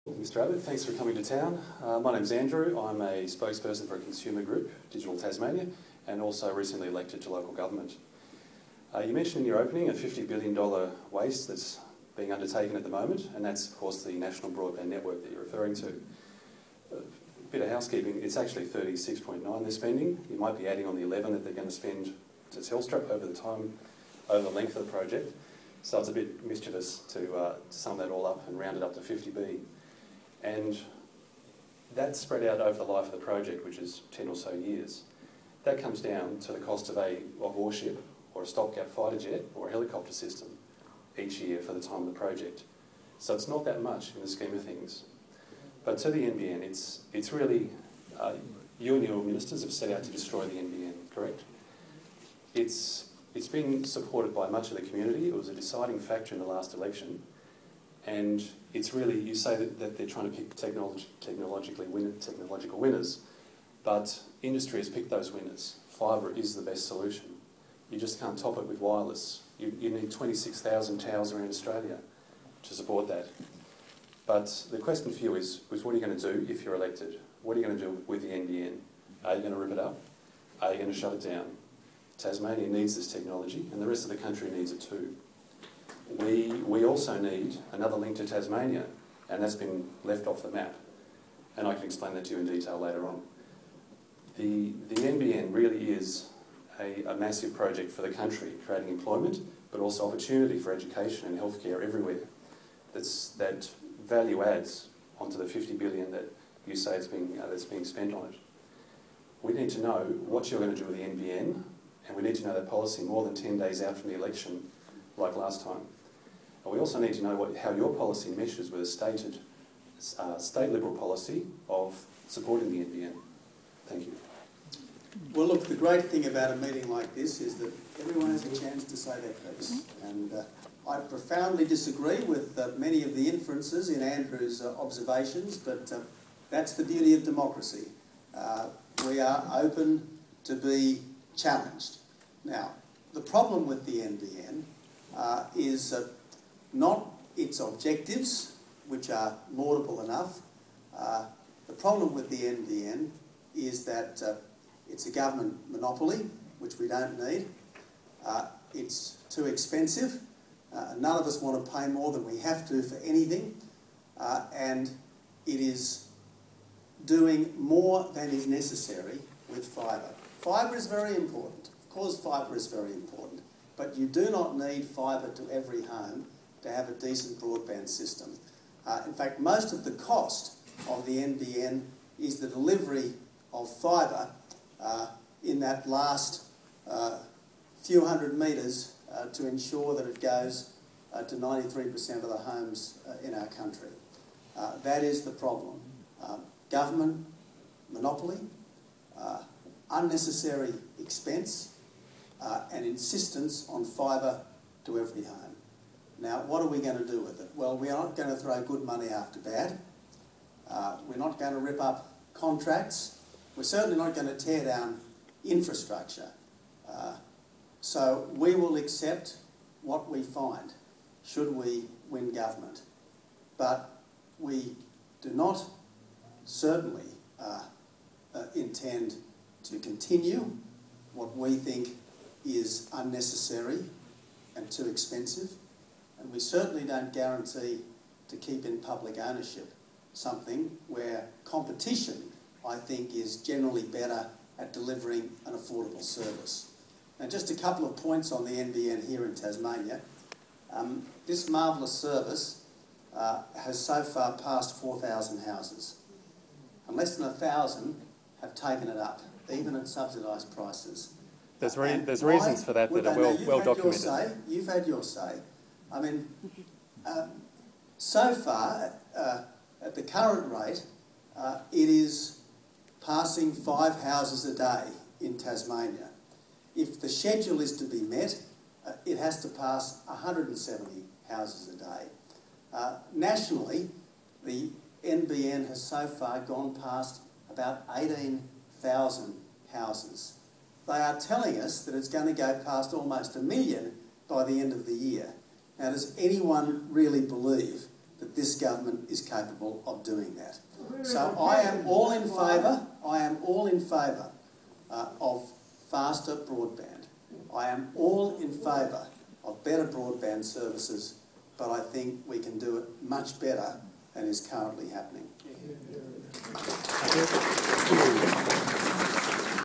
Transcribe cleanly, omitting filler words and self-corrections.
Mr. Abbott, thanks for coming to town. My name's Andrew. I'm a spokesperson for a consumer group, Digital Tasmania, and also recently elected to local government. You mentioned in your opening a $50 billion waste that's being undertaken at the moment, and that's of course the national broadband network that you're referring to. A bit of housekeeping, it's actually 36.9 they're spending. You might be adding on the 11 that they're going to spend to Telstra over the length of the project. So it's a bit mischievous to sum that all up and round it up to 50B. And that's spread out over the life of the project, which is 10 or so years. That comes down to the cost of a warship or a stopgap fighter jet or a helicopter system each year for the time of the project. So it's not that much in the scheme of things. But to the NBN, it's really, you and your ministers have set out to destroy the NBN, correct? It's been supported by much of the community. It was a deciding factor in the last election. And it's really, you say that they're trying to pick technological winners, but industry has picked those winners. Fibre is the best solution. You just can't top it with wireless. You need 26,000 towers around Australia to support that. But the question for you is what are you going to do if you're elected? What are you going to do with the NBN? Are you going to rip it up? Are you going to shut it down? Tasmania needs this technology, and the rest of the country needs it too. We also need another link to Tasmania, and that's been left off the map. And I can explain that to you in detail later on. The NBN really is a massive project for the country, creating employment, but also opportunity for education and healthcare everywhere. That value adds onto the $50 billion that you say that's being spent on it. We need to know what you're going to do with the NBN, and we need to know that policy more than 10 days out from the election, like last time. And we also need to know how your policy meshes with a stated state Liberal policy of supporting the NBN. Thank you. Well, look, the great thing about a meeting like this is that everyone has a chance to say their piece. And I profoundly disagree with many of the inferences in Andrew's observations, but that's the beauty of democracy. We are open to be challenged. Now, the problem with the NBN is not its objectives, which are laudable enough. The problem with the NBN is that it's a government monopoly, which we don't need. It's too expensive. None of us want to pay more than we have to for anything. And it is doing more than is necessary with fibre. Fibre is very important. Of course, fibre is very important. But you do not need fibre to every home to have a decent broadband system. In fact, most of the cost of the NBN is the delivery of fibre in that last few hundred metres to ensure that it goes to 93% of the homes in our country. That is the problem. Government monopoly, unnecessary expense, and insistence on fibre to every home. Now, what are we going to do with it? Well, we are not going to throw good money after bad. We're not going to rip up contracts. We're certainly not going to tear down infrastructure. So we will accept what we find, should we win government. But we do not certainly intend to continue what we think is unnecessary and too expensive. And we certainly don't guarantee to keep in public ownership something where competition, I think, is generally better at delivering an affordable service. Now, just a couple of points on the NBN here in Tasmania. This marvellous service has so far passed 4,000 houses, and less than 1,000 have taken it up, even at subsidised prices. There's reasons for that that are well documented. You've had your say. I mean, so far, at the current rate, it is passing 5 houses a day in Tasmania. If the schedule is to be met, it has to pass 170 houses a day. Nationally, the NBN has so far gone past about 18,000 houses. They are telling us that it's going to go past almost 1 million by the end of the year. Now, does anyone really believe that this government is capable of doing that. So I am all in favour of faster broadband. I am all in favour of better broadband services, but I think we can do it much better than is currently happening.